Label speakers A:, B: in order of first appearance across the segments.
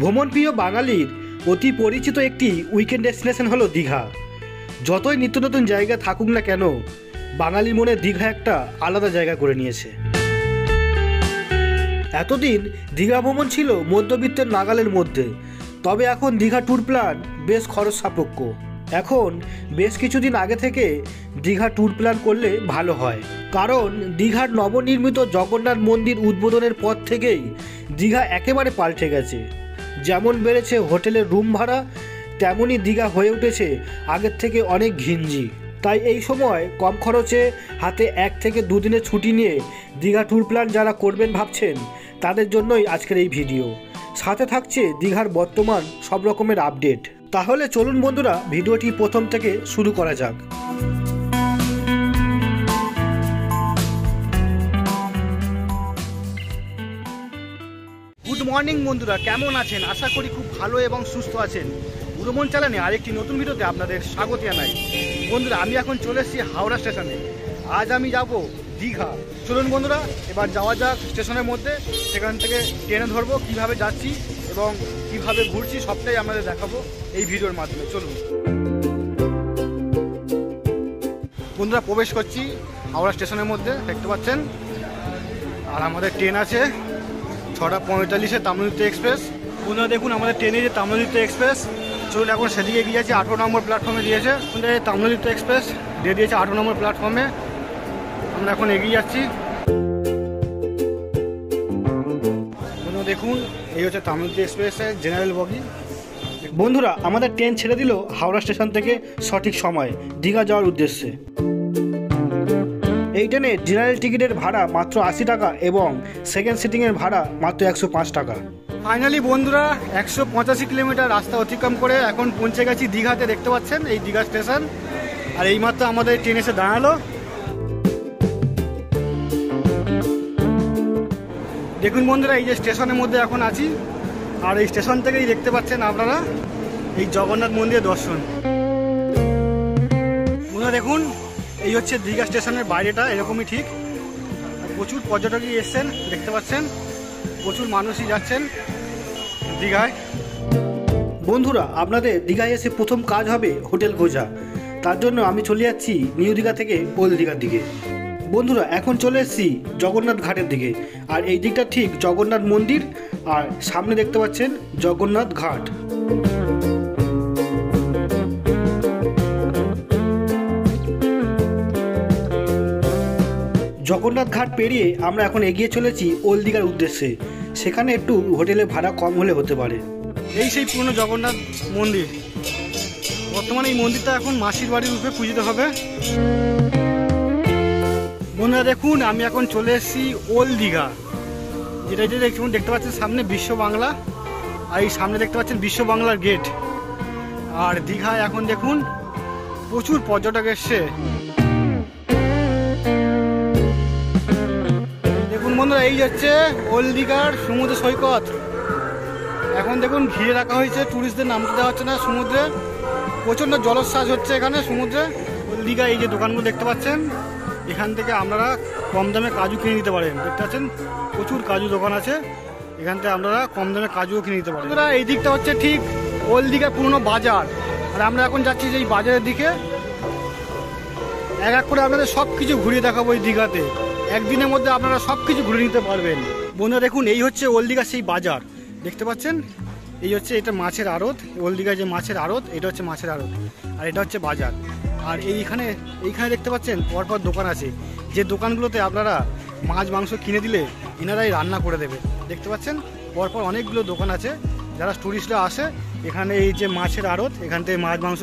A: ভ্রমণপ্রিয় বাঙালির অতি পরিচিত একটি উইকেন্ড ডেস্টিনেশন হলো দীঘা। যতই নিত্য নতুন জায়গা থাকুক না কেন, বাঙালির মনে দীঘা একটা আলাদা জায়গা করে নিয়েছে। এতদিন দীঘা ভ্রমণ ছিল মধ্যবিত্তের নাগালের মধ্যে, তবে এখন দীঘা ট্যুর প্ল্যান বেশ খরচ সাপেক্ষ। এখন বেশ কিছুদিন আগে থেকে দীঘা ট্যুর প্ল্যান করলে ভালো হয়, কারণ দীঘার নবনির্মিত জগন্নাথ মন্দির উদ্বোধনের পর থেকেই দীঘা একেবারে পাল্টে গেছে। যেমন বেড়েছে হোটেলের রুম ভাড়া, তেমনই দীঘা হয়ে উঠেছে আগের থেকে অনেক ঘিঞ্জি। তাই এই সময় কম খরচে হাতে 1 থেকে 2 দিনের ছুটি নিয়ে দীঘা ট্যুর প্ল্যান যারা করবেন ভাবছেন, তাদের জন্যই আজকের এই ভিডিও। সাথে থাকছে দীঘার বর্তমান সব রকমের আপডেট। তাহলে চলুন বন্ধুরা, ভিডিওটি প্রথম থেকে শুরু করা যাক। গুড মর্নিং বন্ধুরা, কেমন আছেন? আশা করি খুব ভালো এবং সুস্থ আছেন। ভ্রমণ চ্যানেলে আরেকটি নতুন ভিডিওতে আপনাদের স্বাগত জানাই। বন্ধুরা, আমি এখন চলে এসেছি হাওড়া স্টেশনে। আজ আমি যাব দীঘা। চলুন বন্ধুরা, এবার যাওয়া যাক স্টেশনের মধ্যে। সেখান থেকে ট্রেনে ধরবো, কীভাবে যাচ্ছি এবং কীভাবে ঘুরছি সবটাই আপনাদের দেখাবো এই ভিডিওর মাধ্যমে। চলুন বন্ধুরা, প্রবেশ করছি হাওড়া স্টেশনের মধ্যে, দেখতে পাচ্ছেন। আর আমাদের ট্রেন আছে 6টা 45-এ তাম্রলিপ্ত এক্সপ্রেস। বন্ধুরা দেখুন, আমাদের ট্রেনে যে তাম্রলিপ্ত এক্সপ্রেস, চলুন এখন সেদিকে গিয়ে যাচ্ছি। 18 নম্বর প্ল্যাটফর্মে দিয়েছে তাম্রলিপ্ত এক্সপ্রেস, দিয়ে দিয়েছে 18 নম্বর প্ল্যাটফর্মে। আমরা এখন এগিয়ে যাচ্ছি। বন্ধুরা দেখুন, এই হচ্ছে তাম্রলিপ্ত এক্সপ্রেসের জেনারেল বগি। বন্ধুরা, আমাদের ট্রেন ছেড়ে দিল হাওড়া স্টেশন থেকে সঠিক সময় দীঘা যাওয়ার উদ্দেশ্যে। এই ট্রেনে জেনারেল টিকিটের ভাড়া মাত্র 80 টাকা এবং সেকেন্ড সিটিংয়ের ভাড়া মাত্র 105 টাকা। ফাইনালি বন্ধুরা, 185 কিলোমিটার রাস্তা অতিক্রম করে এখন পৌঁছে গেছি দীঘাতে। দেখতে পাচ্ছেন এই দীঘা স্টেশন। আর এইমাত্র আমাদের ট্রেন এসে দাঁড়ালো। দেখুন বন্ধুরা, এই যে স্টেশনের মধ্যে এখন আছি। আর এই স্টেশন থেকেই দেখতে পাচ্ছেন আপনারা এই জগন্নাথ মন্দিরের দর্শন। বন্ধুরা দেখুন, এই হচ্ছে দীঘা স্টেশনের বাইরেটা, এরকমই ঠিক। প্রচুর পর্যটকই এসছেন, দেখতে পাচ্ছেন। প্রচুর মানুষই যাচ্ছেন দীঘায়। বন্ধুরা, আপনাদের দীঘায় এসে প্রথম কাজ হবে হোটেল খোঁজা। তার জন্য আমি চলে যাচ্ছি নিউ দীঘা থেকে ওল্ড দীঘার দিকে। বন্ধুরা, এখন চলে এসেছি জগন্নাথ ঘাটের দিকে। আর এই দিকটা ঠিক জগন্নাথ মন্দির, আর সামনে দেখতে পাচ্ছেন জগন্নাথ ঘাট। জগন্নাথ ঘাট পেরিয়ে আমরা এখন এগিয়ে চলেছি ওল্ড দীঘার উদ্দেশ্যে। সেখানে একটু হোটেলে ভাড়া কম হলে হতে পারে। এই সেই পুরনো জগন্নাথ মন্দির। বর্তমানে এই মন্দিরটা এখন মাসির বাড়ির রূপে পূজিত হবে। বন্ধুরা দেখুন, আমি এখন চলে এসেছি ওল্ড দীঘা, যেটা দেখতে পাচ্ছেন সামনে বিশ্ব বাংলা। আর এই সামনে দেখতে পাচ্ছেন বিশ্ব বাংলার গেট। আর দীঘায় এখন দেখুন প্রচুর পর্যটক এসছে। দেখুন বন্ধুরা, এই হচ্ছে ওল্ড দীঘার সমুদ্র সৈকত। এখন দেখুন ঘিরে রাখা হয়েছে, টুরিস্টদের নামতে দেওয়া হচ্ছে না সমুদ্রে। প্রচণ্ড জলোচ্ছ্বাস হচ্ছে এখানে সমুদ্রে। ওল্ড দীঘা এই যে দোকানগুলো দেখতে পাচ্ছেন, এখান থেকে আপনারা কম দামে কাজু কিনে নিতে পারেন। দেখতে পাচ্ছেন প্রচুর কাজু দোকান আছে, এখান থেকে আপনারা কম দামে কাজুও কিনে নিতে পারেন। বন্ধুরা, এই দিকটা হচ্ছে ঠিক ওল্ড দীঘার পুরনো বাজার। আর আমরা এখন যাচ্ছি যে এই বাজারের দিকে। এক এক করে আপনাদের সব কিছু ঘুরিয়ে দেখাবো এই দীঘাতে। একদিনের মধ্যে আপনারা সব কিছু ঘুরে নিতে পারবেন। বন্ধুরা দেখুন, এই হচ্ছে ওল্ড দীঘার সেই বাজার, দেখতে পাচ্ছেন। এই হচ্ছে এটা মাছের আড়ত, ওল্ড দীঘায় যে মাছের আড়ত, এটা হচ্ছে মাছের আড়ত। আর এটা হচ্ছে বাজার। আর এইখানে দেখতে পাচ্ছেন পরপর দোকান আছে, যে দোকানগুলোতে আপনারা মাছ মাংস কিনে দিলে এনারাই রান্না করে দেবে। দেখতে পাচ্ছেন পরপর অনেকগুলো দোকান আছে। যারা টুরিস্টরা আসে এখানে, এই যে মাছের আড়ত, এখান থেকে মাছ মাংস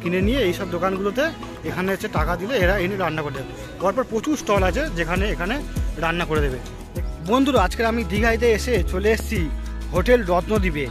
A: কিনে নিয়ে এইসব দোকানগুলোতে এখানে হচ্ছে টাকা দিলে এরা এনে রান্না করে দেবে। পরপর প্রচুর স্টল আছে যেখানে এখানে রান্না করে দেবে। বন্ধুরা, আজকে আমি দীঘাইতে এসে চলে এসেছি হোটেল রত্নদ্বীপে।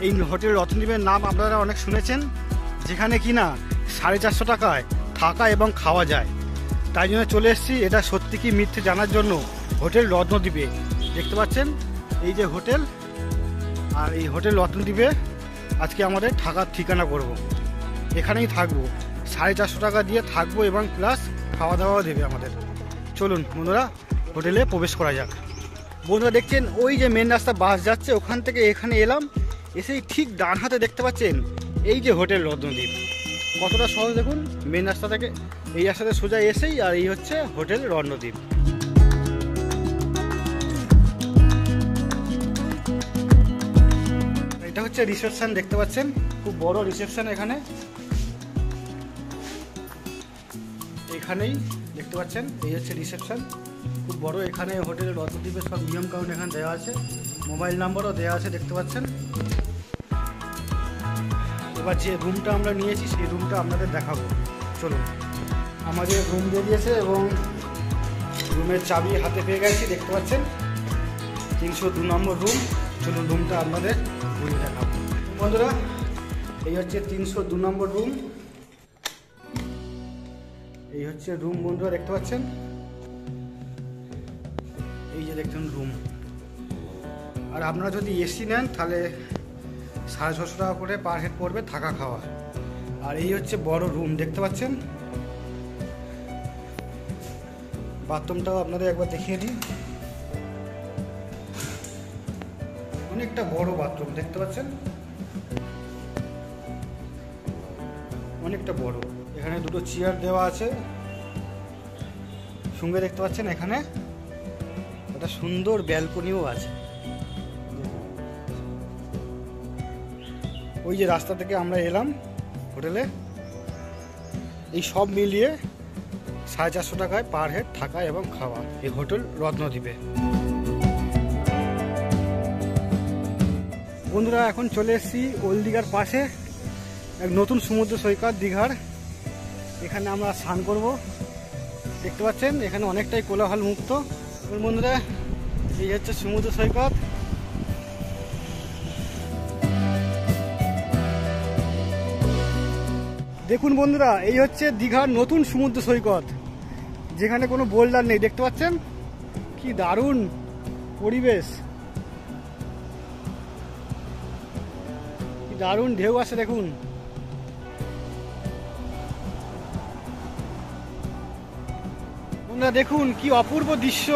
A: এই হোটেল রত্নদ্বীপের নাম আপনারা অনেক শুনেছেন, যেখানে কিনা 450 টাকায় থাকা এবং খাওয়া যায়। তাই জন্য চলে এসেছি এটা সত্যি কি মিথ্যে জানার জন্য হোটেল রত্নদ্বীপে। দেখতে পাচ্ছেন এই যে হোটেল। আর এই হোটেল রত্নদ্বীপে আজকে আমাদের থাকার ঠিকানা করব, এখানেই থাকবো। 450 টাকা দিয়ে থাকবো এবং প্লাস খাওয়া দাওয়াও দেবে আমাদের। চলুন বন্ধুরা, হোটেলে প্রবেশ করা যাক। বন্ধুরা দেখছেন ওই যে মেন রাস্তা বাস যাচ্ছে, ওখান থেকে এখানে এলাম, এসেই ঠিক ডান হাতে দেখতে পাচ্ছেন এই যে হোটেল রত্নদ্বীপ। কতটা সহজ দেখুন, মেন রাস্তা থেকে এই রাস্তাতে সোজা এসেই, আর এই হচ্ছে হোটেল রত্নদ্বীপ। এটা হচ্ছে রিসেপশন, দেখতে পাচ্ছেন খুব বড় রিসেপশন এখানে, এখানেই দেখতে পাচ্ছেন এই হচ্ছে রিসেপশন, খুব বড়। এখানে হোটেলের রত্নদ্বীপের সব নিয়ম কানুন এখানে দেওয়া আছে, মোবাইল নাম্বারও দেওয়া আছে দেখতে পাচ্ছেন। এবার যে রুমটা আমরা নিয়েছি সেই রুমটা আপনাদের দেখাবো, চলুন। আমাদের রুম দিয়ে দিয়েছে এবং রুমের চাবি হাতে পেয়ে গেছি, দেখতে পাচ্ছেন 302 নম্বর রুম। চলুন রুমটা আপনাদের ঘুরে দেখাবো। বন্ধুরা এই হচ্ছে 302 নম্বর রুম, এই হচ্ছে রুম বন্ধুরা দেখতে পাচ্ছেন, এই যে দেখছেন রুম। আর আপনারা যদি এসি নেন তাহলে 650 টাকা করে পার হেড পড়বে থাকা খাওয়া। আর এই হচ্ছে বড় রুম দেখতে পাচ্ছেন, বাথরুমটাও আপনাদের একবার দেখিয়ে দিই, অনেকটা বড় বাথরুম দেখতে পাচ্ছেন, অনেকটা বড়। এখানে দুটো চেয়ার দেওয়া আছে সঙ্গে, দেখতে পাচ্ছেন এখানে একটা সুন্দর ব্যালকনিও আছে। ওই যে রাস্তা থেকে আমরা এলাম হোটেলে, এই সব মিলিয়ে 450 টাকায় পার হেড থাকা এবং খাওয়া এই হোটেল রত্নদ্বীপে। বন্ধুরা এখন চলে এসেছি ওল্ড দীঘার পাশে এক নতুন সমুদ্র সৈকত দীঘার, এখানে আমরা স্নান করব। দেখতে পাচ্ছেন এখানে অনেকটাই কোলাহল মুক্ত। বন্ধুরা এই হচ্ছে সমুদ্র সৈকত, দেখুন বন্ধুরা এই হচ্ছে দীঘার নতুন সমুদ্র সৈকত, যেখানে কোনো বোল্ডার নেই। দেখতে পাচ্ছেন কি দারুণ পরিবেশ, কি দারুণ ঢেউ আসে দেখুন। বন্ধুরা দেখুন কি অপূর্ব দৃশ্য।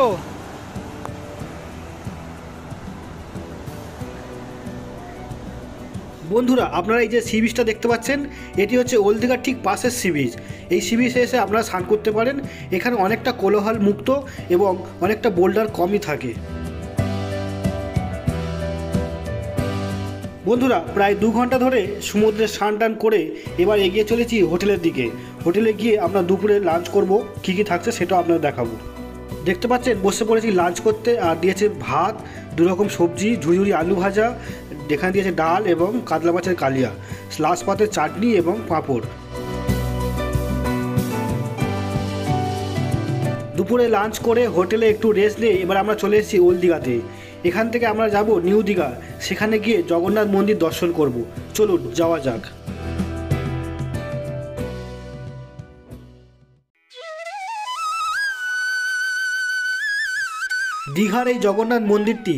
A: বন্ধুরা আপনারা এই যে সি বিচটা দেখতে পাচ্ছেন, এটি হচ্ছে ওল্ড দীঘার ঠিক পাশের সি বিচ। এই সি বিচে এসে আপনারা স্নান করতে পারেন, এখানে অনেকটা কোলাহল মুক্ত এবং অনেকটা বোল্ডার কমই থাকে। বন্ধুরা প্রায় 2 ঘন্টা ধরে সমুদ্রে স্নান টান করে এবার এগিয়ে চলেছি হোটেলের দিকে। হোটেলে গিয়ে আমরা দুপুরে লাঞ্চ করব, কী কী থাকছে সেটাও আপনাদের দেখাবো। দেখতে পাচ্ছেন বসে পড়েছি লাঞ্চ করতে, আর দিয়েছে ভাত, 2 রকম সবজি, ঝুড়ি আলু ভাজা, এখানে দিয়েছে ডাল এবং কাতলা মাছের কালিয়া, স্লাস পাতের চাটনি এবং পাঁপড়। দুপুরে লাঞ্চ করে হোটেলে একটু রেস্ট নিয়ে এবার আমরা চলে এসেছি ওল্ড দীঘাতে। এখান থেকে আমরা যাব নিউ দীঘা, সেখানে গিয়ে জগন্নাথ মন্দির দর্শন করব। চলুন যাওয়া যাক। দীঘার এই জগন্নাথ মন্দিরটি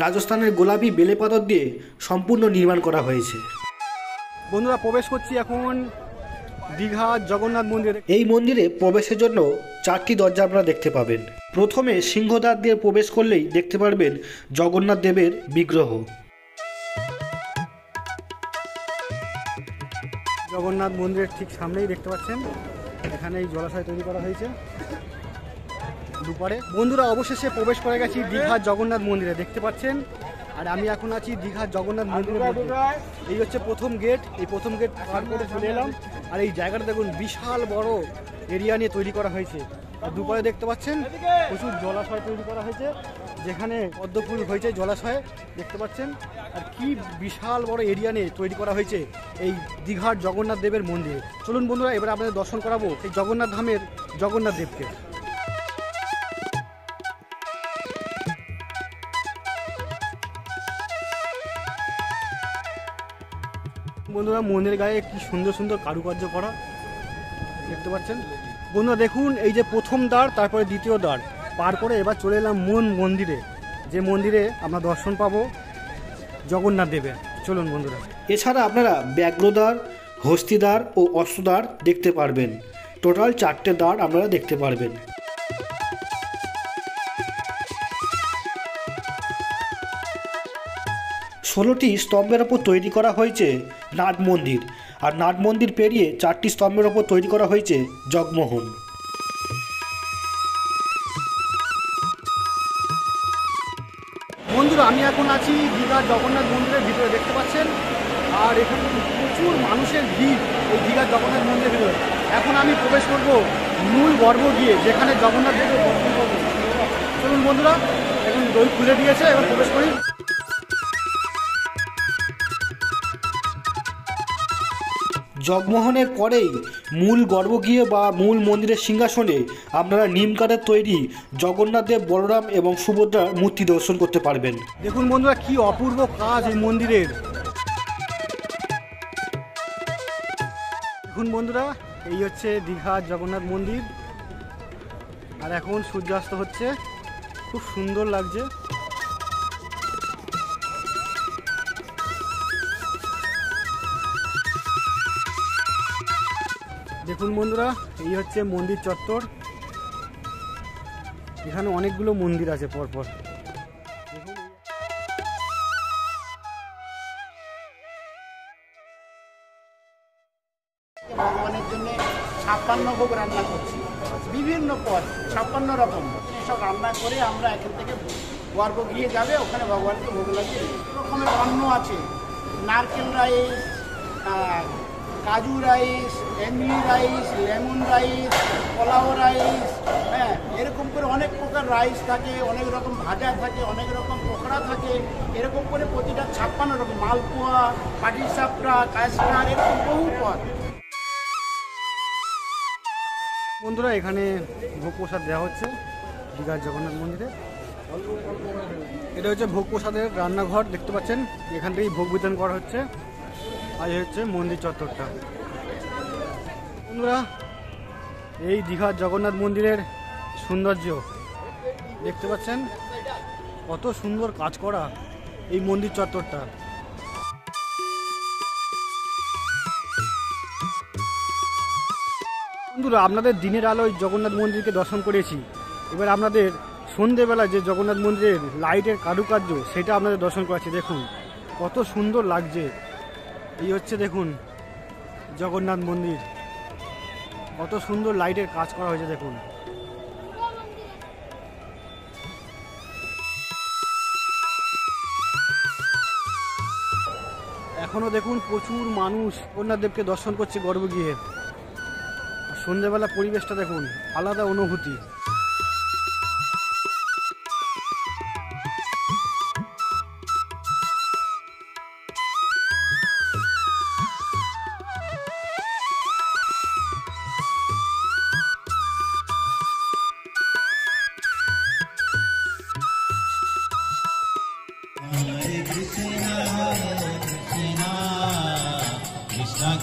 A: রাজস্থানের গোলাপি বেলে পাথর দিয়ে সম্পূর্ণ নির্মাণ করা হয়েছে। বন্ধুরা প্রবেশ করছি এখন দীঘা জগন্নাথ মন্দিরে। এই মন্দিরে প্রবেশের জন্য 4টি দরজা আপনারা দেখতে পাবেন। প্রথমে সিংহদ্বার দিয়ে প্রবেশ করলেই দেখতে পারবেন জগন্নাথ দেবের বিগ্রহ। জগন্নাথ মন্দিরের ঠিক সামনেই দেখতে পাচ্ছেন এখানে এই জলাশয় তৈরি করা হয়েছে দুপারে। বন্ধুরা অবশেষে প্রবেশ করে গেছি দীঘার জগন্নাথ মন্দিরে, দেখতে পাচ্ছেন। আর আমি এখন আছি দীঘার জগন্নাথ মন্দিরের মধ্যে। এই হচ্ছে প্রথম গেট, এই প্রথম গেট পার করে চলে এলাম। আর এই জায়গাটা দেখুন বিশাল বড় এরিয়া নিয়ে তৈরি করা হয়েছে। আর দুপারে দেখতে পাচ্ছেন প্রচুর জলাশয় তৈরি করা হয়েছে, যেখানে পদ্ম ফুল হয়েছে জলাশয়ে দেখতে পাচ্ছেন। আর কি বিশাল বড় এরিয়া নিয়ে তৈরি করা হয়েছে এই দীঘার জগন্নাথ দেবের মন্দির। চলুন বন্ধুরা এবার আপনাদের দর্শন করাবো এই জগন্নাথ ধামের জগন্নাথ দেবকে। বন্ধুরা মন্দিরের গায়ে কি সুন্দর সুন্দর কারুকার্য করা দেখতে পাচ্ছেন। বন্ধুরা দেখুন এই যে প্রথম দ্বার, তারপরে দ্বিতীয় দ্বার পার করে এবার চলে এলাম মূল মন্দিরে, যে মন্দিরে আমরা দর্শন পাবো জগন্নাথ দেবের। চলুন বন্ধুরা। এছাড়া আপনারা ব্যাঘ্রদ্বার, হস্তিদ্বার ও অশ্বদ্বার দেখতে পারবেন। টোটাল 4টে দ্বার আপনারা দেখতে পারবেন।
B: 16টি স্তম্ভের ওপর তৈরি করা হয়েছে নাট মন্দির, আর নাট মন্দির পেরিয়ে 4টি স্তম্ভের ওপর তৈরি করা হয়েছে জগমোহন।
A: বন্ধুরা, আমি এখন আছি দীঘার জগন্নাথ মন্দিরের ভিতরে, দেখতে পাচ্ছেন। আর এখানে প্রচুর মানুষের ভিড় এই দীঘার জগন্নাথ মন্দিরের ভিতরে। এখন আমি প্রবেশ করব মূল গর্ভ গিয়ে, যেখানে জগন্নাথ দেবের দর্শন করব। চলুন বন্ধুরা, এখন দই খুলে দিয়েছে, এখন প্রবেশ করি।
B: জগমোহনের পরেই মূল গর্ভগৃহে বা মূল মন্দিরের সিংহাসনে আপনারা নিম কাঠের তৈরি জগন্নাথ দেব, বলরাম এবং সুভদ্রার মূর্তি দর্শন করতে পারবেন।
A: দেখুন বন্ধুরা, কি অপূর্ব কাজ এই মন্দিরের। দেখুন বন্ধুরা, এই হচ্ছে দীঘার জগন্নাথ মন্দির। আর এখন সূর্যাস্ত হচ্ছে, খুব সুন্দর লাগছে। দেখুন বন্ধুরা, এই হচ্ছে মন্দির চত্বর। এখানে অনেকগুলো মন্দির আছে পরপর।
C: ভগবানের জন্য 56 ভোগ রান্না করছি, বিভিন্ন পদ 56 রকম সব রান্না করে আমরা এখান থেকে গর্ভগৃহে যাবে, ওখানে ভগবানকে ভোগ লাগিয়ে রকমের অন্ন আছে। নারকেল রাইস, কাজু রাইস, এমনি rice, lemon rice, pulao rice, হ্যাঁ, এরকম করে অনেক প্রকার রাইস থাকে, অনেক রকম ভাজা থাকে, অনেক রকম পকোড়া থাকে, এরকম করে প্রতিটা 56 রকম, মালপোয়া, পাটিসাপটা, কাশনার, এরকম বহু পদ।
A: বন্ধুরা, এখানে ভোগ প্রসাদ দেওয়া হচ্ছে দীঘার জগন্নাথ মন্দিরে। এটা হচ্ছে ভোগ প্রসাদের রান্নাঘর, দেখতে পাচ্ছেন। এখান থেকেই ভোগ বিতরণ করা হচ্ছে। আর এই হচ্ছে মন্দির চত্বরটা। বন্ধুরা, এই দীঘার জগন্নাথ মন্দিরের সৌন্দর্য দেখতে পাচ্ছেন, কত সুন্দর কাজ করা এই মন্দির চত্বরটা। বন্ধুরা, আপনাদের দিনের আলোয় জগন্নাথ মন্দিরকে দর্শন করেছি। এবার আপনাদের সন্ধেবেলা যে জগন্নাথ মন্দিরের লাইটের কারুকার্য, সেটা আপনাদের দর্শন করাচ্ছি। দেখুন কত সুন্দর লাগছে। এই হচ্ছে দেখুন জগন্নাথ মন্দির, কত সুন্দর লাইটের কাজ করা হয়েছে দেখুন। এখনো দেখুন প্রচুর মানুষ জগন্নাথ দেবকে দর্শন করছে গর্ভগৃহে। আর সন্ধ্যেবেলা পরিবেশটা দেখুন, আলাদা অনুভূতি।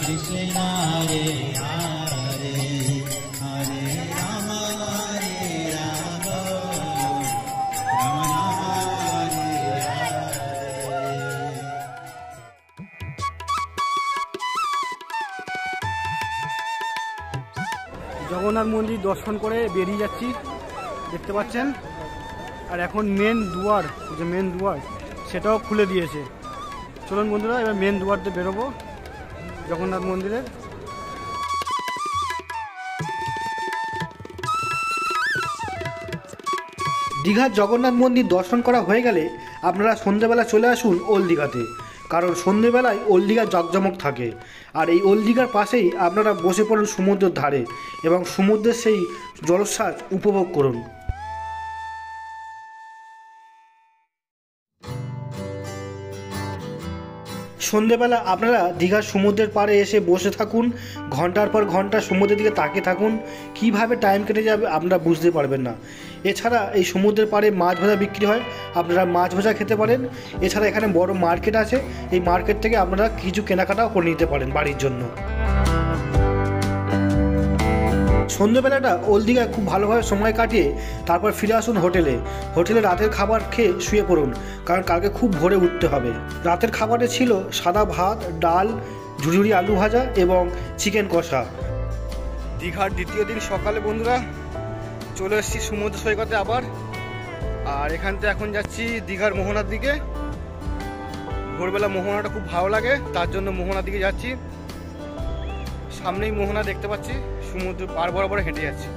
D: Krishna Hare Hare Hare Rama Hare Rama Rama Rama Hare Hare।
A: Jagannath মন্দির দর্শন করে বেরিয়ে যাচ্ছি, দেখতে পাচ্ছেন। আর এখন মেন দুয়ার, যে মেন দুয়ার সেটাও খুলে দিয়েছে। চলুন বন্ধুরা, এবার মেন দুয়ার দিয়ে বেরোবো জগন্নাথ মন্দিরে।
B: দীঘার জগন্নাথ মন্দির দর্শন করা হয়ে গেলে আপনারা সন্ধ্যেবেলা চলে আসুন ওল্ড দীঘাতে, কারণ সন্ধ্যেবেলায় ওল্ড দীঘার জাঁকজমক থাকে। আর এই ওল্ড দীঘার পাশেই আপনারা বসে পড়ুন সমুদ্রের ধারে এবং সমুদ্রের সেই জলোচ্ছ্বাস উপভোগ করুন। সন্ধেবেলা আপনারা দীঘার সমুদ্রের পাড়ে এসে বসে থাকুন, ঘন্টার পর ঘন্টা সমুদ্রের দিকে তাকিয়ে থাকুন। কিভাবে টাইম কেটে যাবে আপনারা বুঝতে পারবেন না। এছাড়া এই সমুদ্রের পাড়ে মাছ ভাজা বিক্রি হয়, আপনারা মাছ ভাজা খেতে পারেন। এছাড়া এখানে বড় মার্কেট আছে, এই মার্কেট থেকে আপনারা কিছু কেনাকাটাও করে নিতে পারেন বাড়ির জন্য। সন্ধ্যেবেলাটা ওল্ড দীঘায় খুব ভালোভাবে সময় কাটিয়ে তারপর ফিরে আসুন হোটেলে। হোটেলে রাতের খাবার খেয়ে শুয়ে পড়ুন, কারণ কালকে খুব ভোরে উঠতে হবে। রাতের খাবারে ছিল সাদা ভাত, ডাল, ঝুড়ঝুড়ি আলু ভাজা এবং চিকেন কষা।
A: দীঘার দ্বিতীয় দিন সকালে বন্ধুরা চলে এসেছি সমুদ্র সৈকতে আবার। আর এখান থেকে এখন যাচ্ছি দীঘার মোহনার দিকে। ভোরবেলা মোহনাটা খুব ভালো লাগে, তার জন্য মোহনার দিকে যাচ্ছি। সামনেই মোহনা দেখতে পাচ্ছি, সমুদ্র পার বরাবর হেঁটে যাচ্ছি।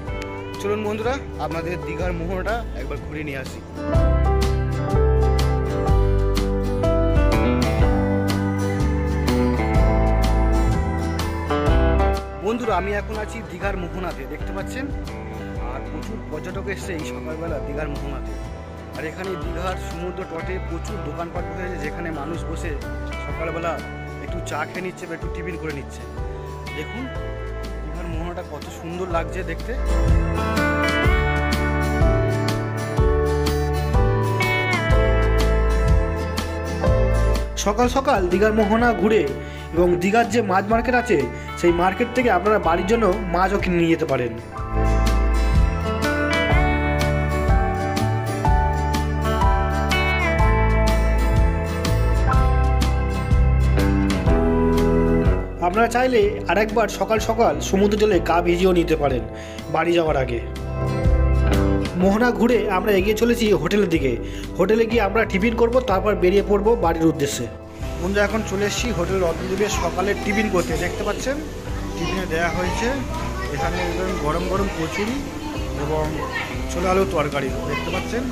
A: চলুন বন্ধুরা, আপনাদের দীঘার মোহনাটা একবার ঘুরে নিয়ে আসি। বন্ধুরা, আমি এখন আছি দীঘার মোহনাতে, দেখতে পাচ্ছেন। আর প্রচুর পর্যটক এসছে এই সকালবেলা দীঘার মোহনাতে। আর এখানে দীঘার সমুদ্র তটে প্রচুর দোকানপাট বসেছে, যেখানে মানুষ বসে সকালবেলা একটু চা খেয়ে নিচ্ছে বা একটু টিফিন করে নিচ্ছে। দেখুন দীঘার মোহনাটা কত সুন্দর লাগছে দেখতে।
B: সকাল সকাল দীঘার মোহনা ঘুরে এবং দীঘার যে মাছ মার্কেট আছে সেই মার্কেট থেকে আপনারা বাড়ির জন্য মাছও কিনে নিয়ে যেতে পারেন। আপনারা চাইলে আরেকবার সকাল সকাল সমুদ্র জলে গা ভিজিয়েও নিতে পারেন বাড়ি যাওয়ার আগে। মোহনা ঘুরে আমরা এগিয়ে চলেছি হোটেলের দিকে। হোটেলে গিয়ে আমরা টিফিন করব, তারপর বেরিয়ে পড়বো বাড়ির উদ্দেশ্যে।
A: বন্ধুরা, এখন চলে এসেছি হোটেল রত্নদ্বীপে সকালের টিফিন করতে। দেখতে পাচ্ছেন টিফিনে দেওয়া হয়েছে এখানে গরম গরম কচুরি এবং ছোলা আলুর তরকারি। দেখতে পাচ্ছেন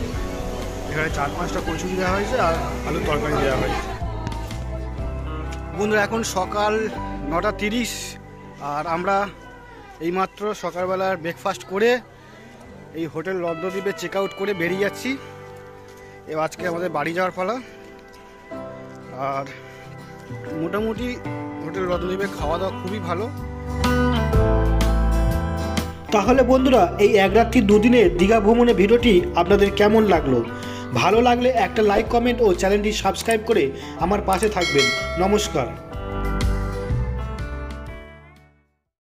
A: এখানে 4-5টা কচুরি দেওয়া হয়েছে আর আলুর তরকারি দেওয়া হয়েছে। বন্ধুরা, এখন সকাল 9:30 আর আমরা এইমাত্র সকালবেলার ব্রেকফাস্ট করে এই হোটেল রত্নদ্বীপে চেক আউট করে বেরিয়ে যাচ্ছি। এবার আজকে আমাদের বাড়ি যাওয়ার পালা। আর মোটামুটি হোটেল রত্নদ্বীপে খাওয়া দাওয়া খুবই ভালো।
B: তাহলে বন্ধুরা, এই এক রাত্রি দুদিনের দীঘা ভ্রমণের ভিডিওটি আপনাদের কেমন লাগলো? ভালো লাগলে একটা লাইক, কমেন্ট ও চ্যানেলটি সাবস্ক্রাইব করে আমার পাশে থাকবেন। নমস্কার।